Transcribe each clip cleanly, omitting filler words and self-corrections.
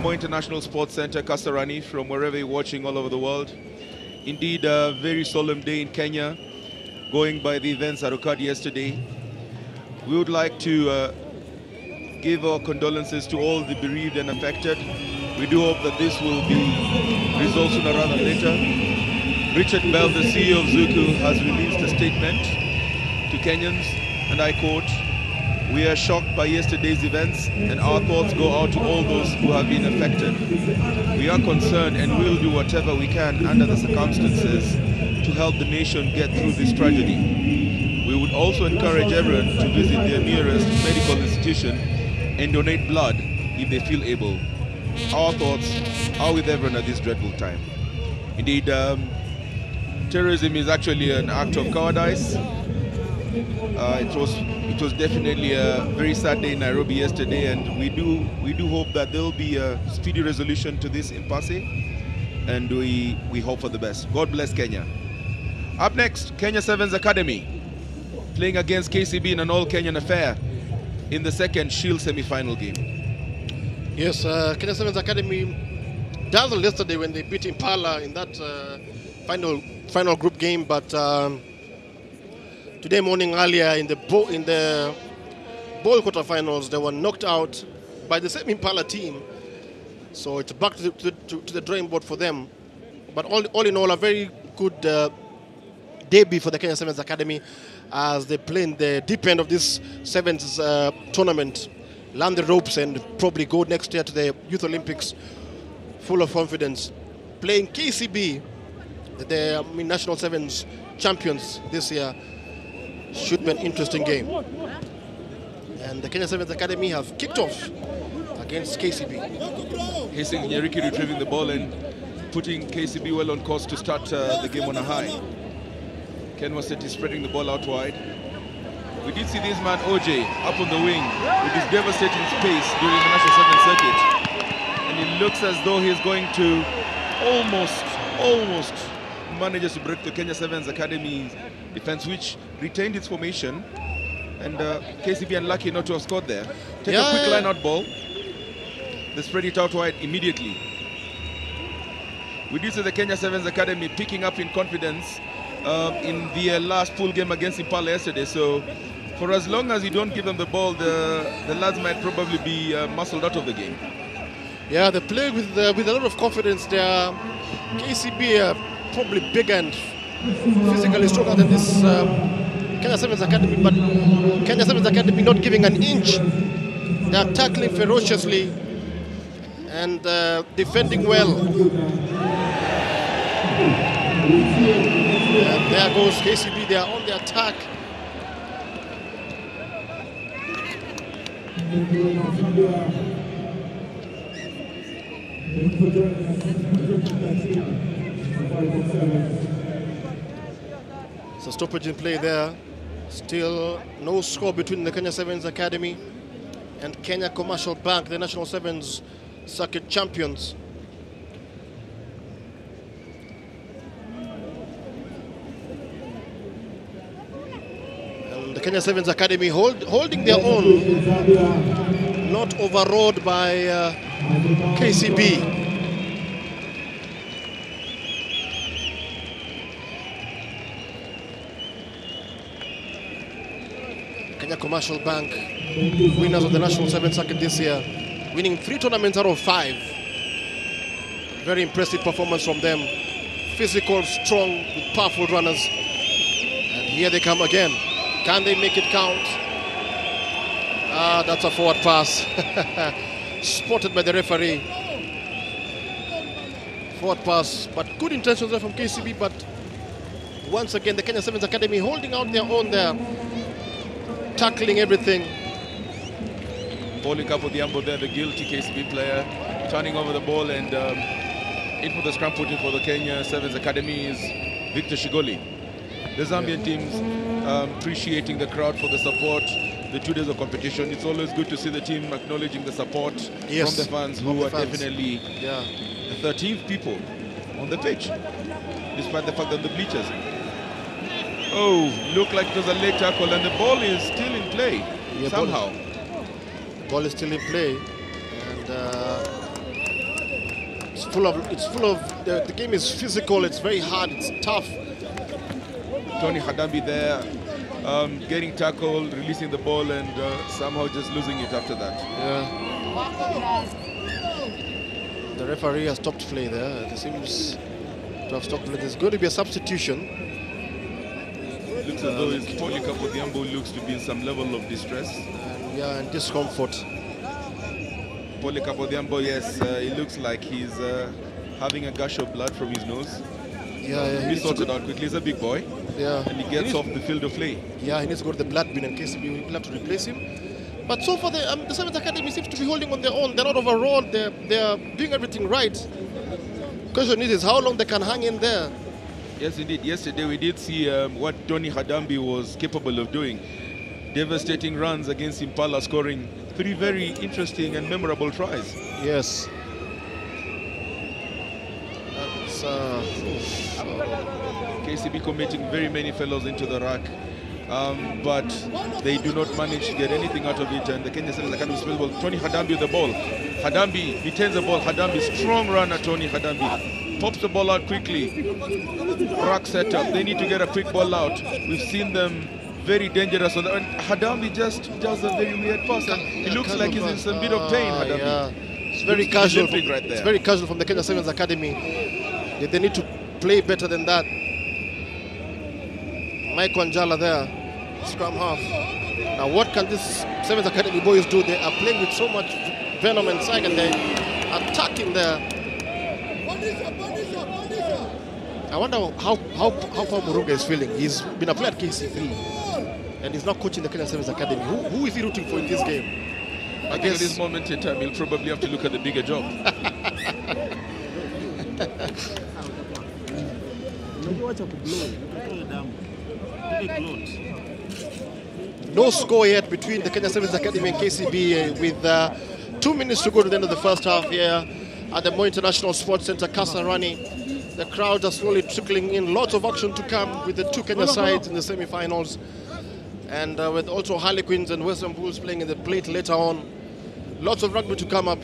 Moi International Sports Center, Kasarani, from wherever you're watching all over the world. Indeed, a very solemn day in Kenya, going by the events that occurred yesterday. We would like to give our condolences to all the bereaved and affected. We do hope that this will be resolved sooner rather than later. Richard Bell, the CEO of Zuku, has released a statement to Kenyans, and I quote, "We are shocked by yesterday's events, and our thoughts go out to all those who have been affected. We are concerned and will do whatever we can under the circumstances to help the nation get through this tragedy. We would also encourage everyone to visit their nearest medical institution and donate blood if they feel able. Our thoughts are with everyone at this dreadful time." Indeed, terrorism is actually an act of cowardice. It was definitely a very sad day in Nairobi yesterday, and we do hope that there will be a speedy resolution to this impasse, and we hope for the best. God bless Kenya. Up next, Kenya 7's Academy playing against KCB in an all-Kenyan affair in the second Shield semi-final game. Yes, Kenya 7's Academy dazzled yesterday when they beat Impala in that final group game, but today morning earlier in the bowl quarterfinals, they were knocked out by the same Impala team. So it's back to the drawing board for them. But all in all, a very good debut for the Kenya 7's Academy as they play in the deep end of this 7's tournament, land the ropes and probably go next year to the Youth Olympics full of confidence. Playing KCB, the National 7's champions this year, should be an interesting game. And the Kenya 7's Academy have kicked off against KCB. Hastings Nyeriki retrieving the ball and putting KCB well on course to start the game on a high. Ken Waseti spreading the ball out wide. We did see this man OJ up on the wing with his devastating pace during the National 7 circuit. And it looks as though he's going to almost manages to break the Kenya 7's Academy defense, which retained its formation, and KCB unlucky not to have scored there. Take a quick line-out ball. They spread it out wide immediately. We did see the Kenya 7's Academy picking up in confidence in the last pool game against Impala yesterday. So for as long as you don't give them the ball, the lads might probably be muscled out of the game. Yeah, they play with a lot of confidence. They are KCB are probably bigger and physically stronger than this Kenya 7's Academy, but Kenya 7's Academy not giving an inch. They are tackling ferociously and defending well. And there goes KCB, they are on the attack. So stoppage in play there. Still no score between the Kenya 7's Academy and Kenya Commercial Bank, the National 7's circuit champions. And the Kenya 7's Academy holding their own, not overawed by KCB. Kenya Commercial Bank, winners of the National 7 circuit this year, winning 3 tournaments out of 5. Very impressive performance from them. Physical, strong, with powerful runners. And here they come again. Can they make it count? Ah, that's a forward pass. Spotted by the referee. Forward pass, but good intentions there from KCB, but once again the Kenya 7's Academy holding out their own there. Tackling everything. Bowling up with the amble there, the guilty KCB player, turning over the ball, and in for the scrum putting for the Kenya 7's Academy is Victor Shigoli. The Zambian teams appreciating the crowd for the support, the 2 days of competition. It's always good to see the team acknowledging the support from the fans, who are definitely the 13th people on the pitch, despite the fact that the bleachers. Oh, looked like it was a late tackle, and the ball is still in play somehow. The ball is still in play, and It's full of the game is physical, it's very hard, it's tough. Tony Hadambi there, getting tackled, releasing the ball, and somehow just losing it after that. Yeah. The referee has stopped play there. It seems to have stopped play. There's going to be a substitution. Looks as though it's Polika Podhiambo looks to be in some level of distress. Yeah, and discomfort. Polika Podhiambo, yes, it looks like he's having a gush of blood from his nose. Yeah, he sorted out quickly. He's a big boy. Yeah. And he gets off the field of play. Yeah, he needs to go to the blood bin in case we will have to replace him. But so far, the 7's Academy seems to be holding on their own. They're not overall. They're doing everything right. The question is how long they can hang in there. Yes, indeed. Yesterday we did see what Tony Hadambi was capable of doing. Devastating runs against Impala, scoring 3 very interesting and memorable tries. Yes. KCB committing very many fellows into the rack, but they do not manage to get anything out of it. And the Kenya 7's Academy spells ball. Tony Hadambi with the ball. Hadambi retains the ball. Hadambi, strong runner. Tony Hadambi pops the ball out quickly. Rack setup. They need to get a quick ball out. We've seen them very dangerous. And Hadambi just does a very weird pass. And it looks like he's in some bit of pain. Hadambi. Yeah. It's very casual. Right there. It's very casual from the Kenya 7's Academy. They need to play better than that. Mike Wanjala there, scrum half. Now what can this 7's Academy boys do? They are playing with so much venom and psych, and they're attacking there. I wonder how far Murunga is feeling. He's been a player at KCB, and he's now coaching the Kenya 7's Academy. Who is he rooting for in this game? I guess at this moment in time, he'll probably have to look at the bigger job. No score yet between the Kenya 7's Academy and KCB with 2 minutes to go to the end of the first half here at the Moi International Sports Center, Kasarani. The crowds are slowly trickling in. Lots of action to come with the 2 Kenya sides in the semi-finals. And with also Harlequins and Western Bulls playing in the plate later on. Lots of rugby to come up.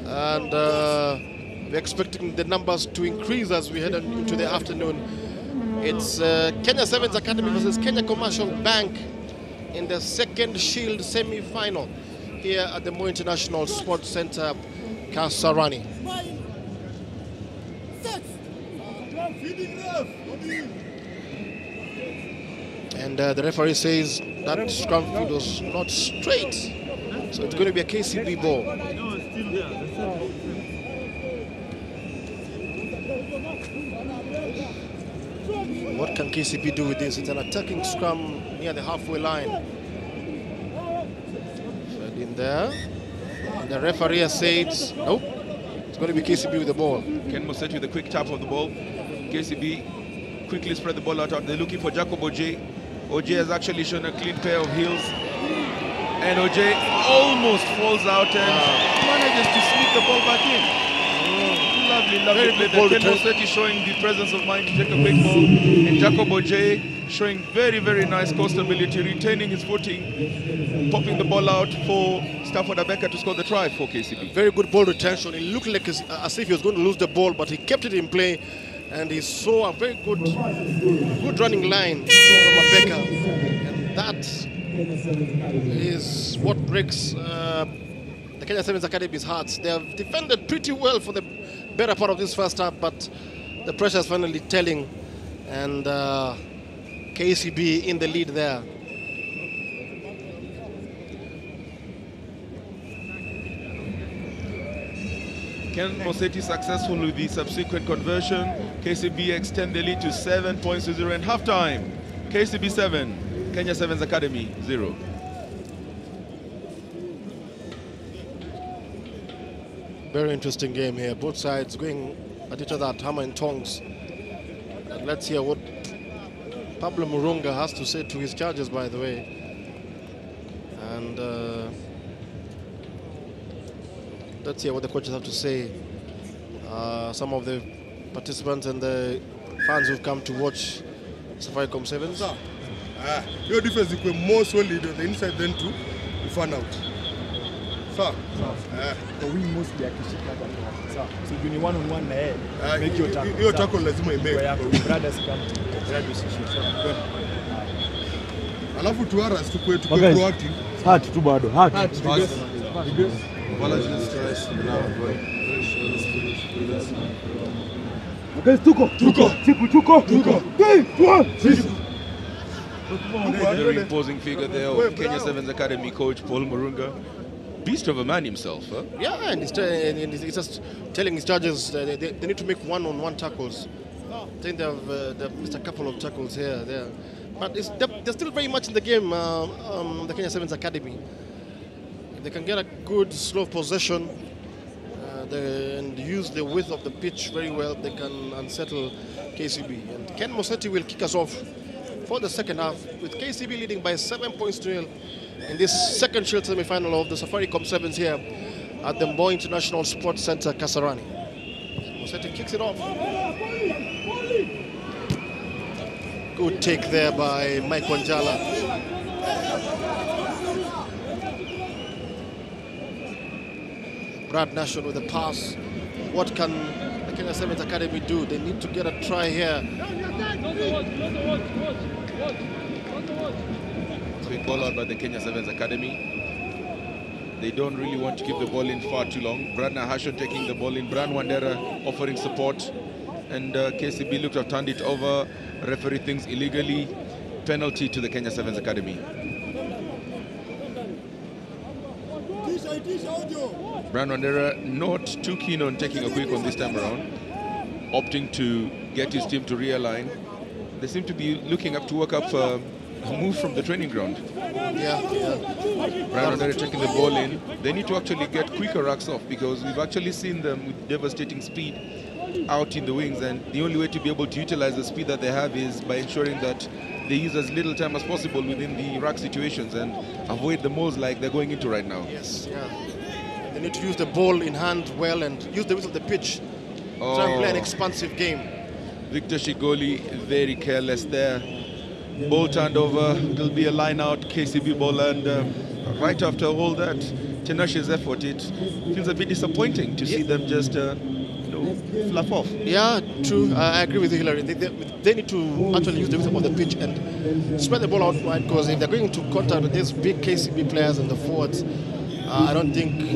And we're expecting the numbers to increase as we head into the afternoon. It's Kenya 7's Academy versus Kenya Commercial Bank in the second Shield semi-final here at the Moi International Sports Center, Kasarani. And the referee says that scrum field was not straight, so it's going to be a KCB ball. What can KCB do with this? It's an attacking scrum near the halfway line. Fed in there. And the referee says, nope, it's going to be KCB with the ball. Ken Mosetti with a quick tap of the ball. KCB quickly spread the ball out. They're looking for Jacob Oj. Oj has actually shown a clean pair of heels. And Oj almost falls out and manages to sneak the ball back in. Lovely play. Ken Mosetti showing the presence of mind to take a quick ball. And Jacob Oj showing very, very nice core stability, retaining his footing, popping the ball out for Stafford Abeka to score the try for KCB. Very good ball retention. It looked like as if he was going to lose the ball, but he kept it in play. And he saw a very good running line from Abeka. And that is what breaks the Kenya 7's Academy's hearts. They have defended pretty well for the better part of this first half, but the pressure is finally telling. And KCB in the lead there. Ken Mosetti successful with the subsequent conversion. KCB extend the lead to 7 points to 0 and halftime. KCB 7, Kenya 7's Academy 0. Very interesting game here. Both sides going at each other at hammer and tongs. And let's hear what Pablo Murunga has to say to his charges, by the way. And let's hear what the coaches have to say. Some of the participants and the fans who've come to watch Safaricom 7's. Your defense is more solid on the inside than to fan out. Sawa. Kwa win mostly akishika hapa. Sawa. So you ni one on one na yeye. Make your tackle. Hiyo tackle lazima imake. Brothers come to. Brother usishie. Sawa. Alafu tuaras tukue proactive. Heart tu bado. Heart. Guys, tuko. Very imposing figure there of Kenya 7's Academy coach Paul Murunga. Beast of a man himself, huh? Yeah, and he's just telling his charges they need to make one-on-one tackles. I think they've missed a couple of tackles here, there. But they're still very much in the game, the Kenya 7's Academy. If they can get a good slow possession and use the width of the pitch very well, they can unsettle KCB. And Ken Mosetti will kick us off for the second half, with KCB leading by 7 points to 0 in this second Shield semi-final of the Safaricom 7's here at the Moi International Sports Center, Kasarani. Mosetti kicks it off. Good take there by Mike Wanjala. Brad Nation with the pass. What can the Kenya 7's Academy do? They need to get a try here. It's been ball out by the Kenya 7's Academy. They don't really want to keep the ball in far too long. Brad Nahashon taking the ball in. Bran Wandera offering support. And KCB looked to have turned it over. Referee thinks illegally. Penalty to the Kenya 7's Academy. Bran Wandera not too keen on taking a quick one this time around, opting to get his team to realign. They seem to be looking up to work up a move from the training ground. Yeah. Bran Wandera taking the ball in. They need to actually get quicker racks off, because we've actually seen them with devastating speed out in the wings, and the only way to be able to utilize the speed that they have is by ensuring that they use as little time as possible within the rack situations and avoid the moles like they're going into right now. Yes, yeah. They need to use the ball in hand well and use the width of the pitch. Try and play an expansive game. Victor Shigoli very careless there. Ball turned over. It'll be a line out, KCB ball, and right after all that tenacious effort, it feels a bit disappointing to see them just fluff off. Yeah, true. I agree with you, Hilary. They need to actually use the width of the pitch and spread the ball out wide, because if they're going to contact with these big KCB players and the forwards, I don't think.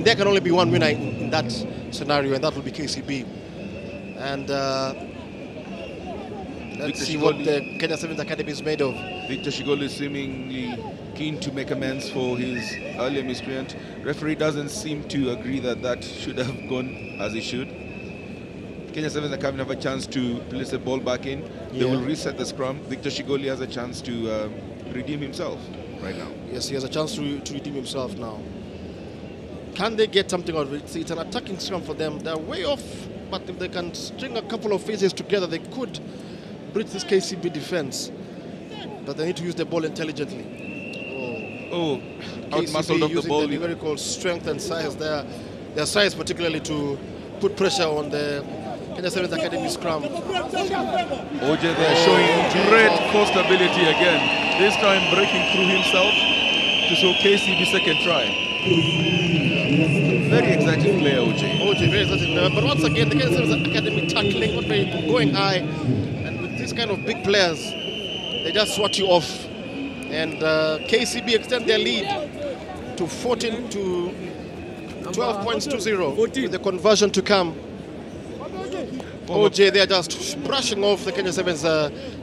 There can only be one winner in that scenario, and that will be KCB. And let's see what the Kenya 7's Academy is made of. Victor Shigoli is seemingly keen to make amends for his earlier miscreant. Referee doesn't seem to agree that should have gone as it should. Kenya 7's Academy have a chance to place the ball back in. They will reset the scrum. Victor Shigoli has a chance to redeem himself right now. Yes, he has a chance to redeem himself now. Can they get something out of it? It's an attacking scrum for them. They're way off, but if they can string a couple of phases together, they could breach this KCB defense. But they need to use the ball intelligently. Out-muscled off the ball. Using the numerical strength and size there. Their size particularly to put pressure on the Kenya 7's Academy scrum. OJ there showing great core stability again. This time breaking through himself to show KCB second try. Very exciting player, OJ. Very exciting player. But once again, the Kenya 7's Academy tackling, not very going high. And with these kind of big players, they just swat you off. And KCB extend their lead to 14 to 12 points to 0 with the conversion to come. OJ, they're just brushing off the Kenya 7's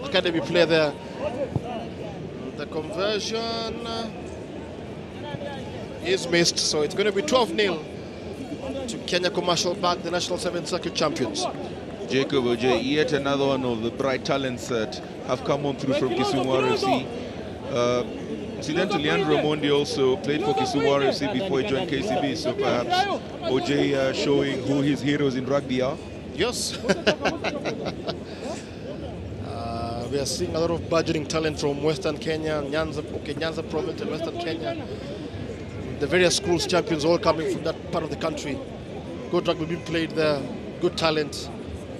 Academy player there. The conversion is missed, so it's going to be 12-0 to Kenya Commercial Bank, the National 7th Circuit champions. Jacob OJ, yet another one of the bright talents that have come on through from Kisumu RFC. Incidentally, Andrew Mondi also played for Kisumu RFC before he joined KCB, so perhaps OJ showing who his heroes in rugby are. Yes. We are seeing a lot of budgeting talent from Western Kenya, Nyanza province and Western Kenya. The various schools champions all coming from that part of the country. Good rugby being played there, good talent.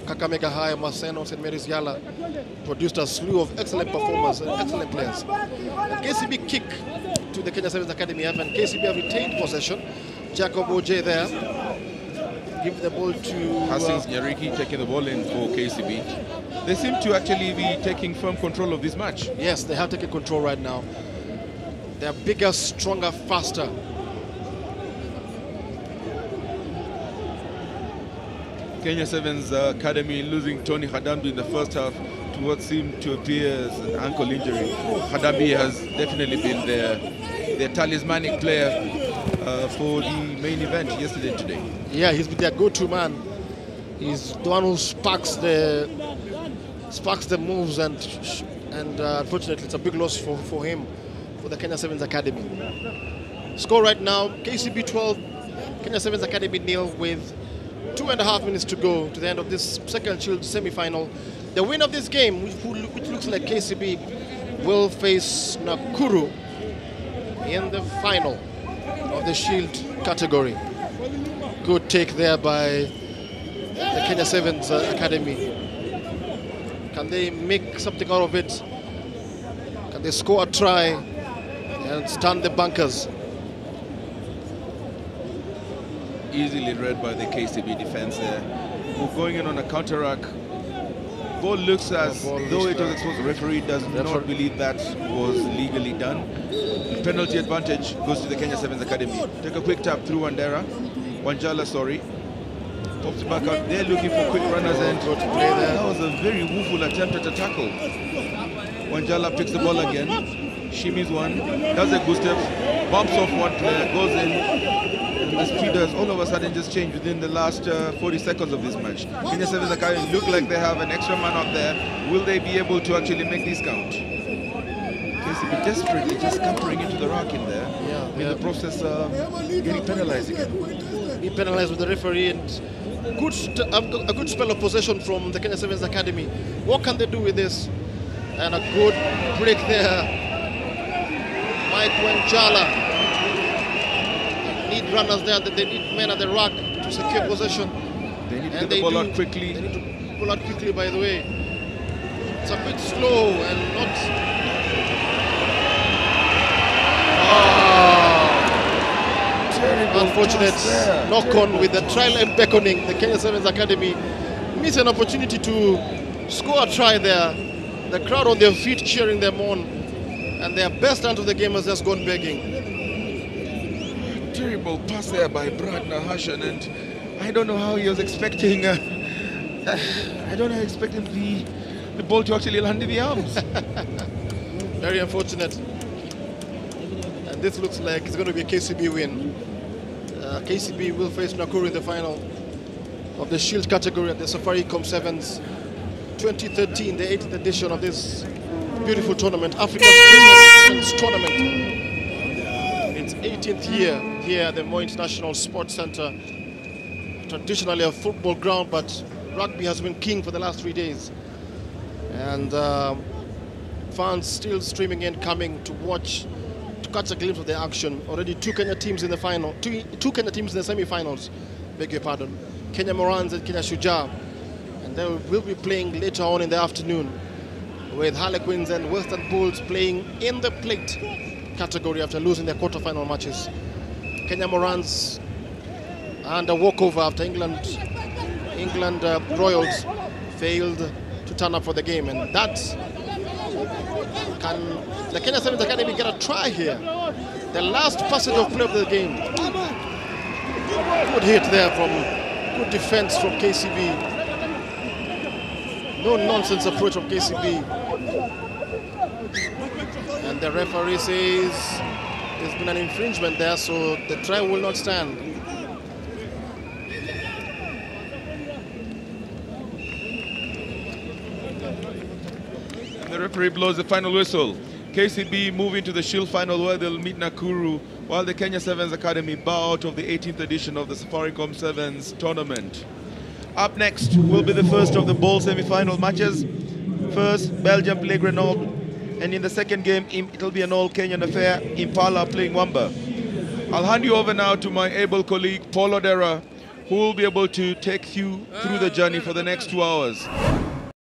Kakamega High, Maseno, St. Mary's Yala produced a slew of excellent performers and excellent players. The KCB kick to the Kenya 7's Academy half, and KCB have retained possession. Jacob Oj there. Give the ball to Hastings Nyariki taking the ball in for KCB. They seem to actually be taking firm control of this match. Yes, they have taken control right now. They're bigger, stronger, faster. Kenya 7's Academy losing Tony Hadambi in the first half to what seemed to appear as an ankle injury. Hadambi has definitely been their talismanic player for the main event yesterday and today. Yeah, he's been their go-to man. He's the one who sparks the moves, and unfortunately it's a big loss for him, for the Kenya 7's Academy. Score right now, KCB 12, Kenya 7's Academy 0, with 2.5 minutes to go to the end of this second Shield semi-final. The winner of this game, which looks like KCB, will face Nakuru in the final of the Shield category. Good take there by the Kenya 7's Academy. Can they make something out of it? Can they score a try and stun the bunkers? Easily read by the KCB defense there. We're going in on a counter-attack. Ball looks as though it was exposed. The referee does not believe that was legally done. The penalty advantage goes to the Kenya 7's Academy. Take a quick tap through Wanjala, sorry. Pops it back out. They're looking for quick runners, and that was a very woeful attempt at a tackle. Wanjala picks the ball again. Shimmies one, does a good step, bumps off one player, goes in. And the speed has all of a sudden just changed within the last 40 seconds of this match. Kenya 7's Academy look like they have an extra man out there. Will they be able to actually make this count? KCB desperately just scampering into the rock in there. Yeah, in the process getting penalized again. Being penalized with the referee, and a good spell of possession from the Kenya 7's Academy. What can they do with this? And a good break there. Mike Wanjala. Need runners there, they need men at the ruck to secure possession. They need to get the ball out quickly. They need to pull out quickly, by the way. It's a bit slow and not... Unfortunate knock-on with the try line beckoning. The Kenya 7's Academy miss an opportunity to score a try there. The crowd on their feet cheering them on, and their best hand of the game has just gone begging. Terrible pass there by Brad Nahashan, and I don't know how he was expecting the ball to actually land in the arms. Very unfortunate. And this looks like it's going to be a KCB win. KCB will face Nakuru in the final of the Shield category at the Safaricom 7's 2013, the 8th edition of this beautiful tournament, Africa's Premier Tournament. Its 18th year here at the Moi International Sports Center. Traditionally a football ground, but rugby has been king for the last 3 days. And fans still streaming in, coming to watch, to catch a glimpse of the action. Already two Kenya teams in the final, two Kenya teams in the semi-finals, beg your pardon. Kenya Morans and Kenya Shujaa. And they will be playing later on in the afternoon, with Harlequins and Western Bulls playing in the plate category after losing their quarter-final matches. Kenya Morans and a walkover after England Royals failed to turn up for the game, and that can the Kenya 7's Academy get a try here? The last passage of play of the game. Good hit there from good defense from KCB. No nonsense approach from KCB. And the referee says there's been an infringement there, so the try will not stand. The referee blows the final whistle. KCB move into the Shield final where they'll meet Nakuru, while the Kenya 7's Academy bow out of the 18th edition of the Safaricom 7's tournament. Up next will be the first of the ball semi-final matches. First, Belgium play Grenoble, and in the second game, it'll be an all-Kenyan affair, Impala playing Wamba. I'll hand you over now to my able colleague, Paul Odera, who will be able to take you through the journey for the next 2 hours.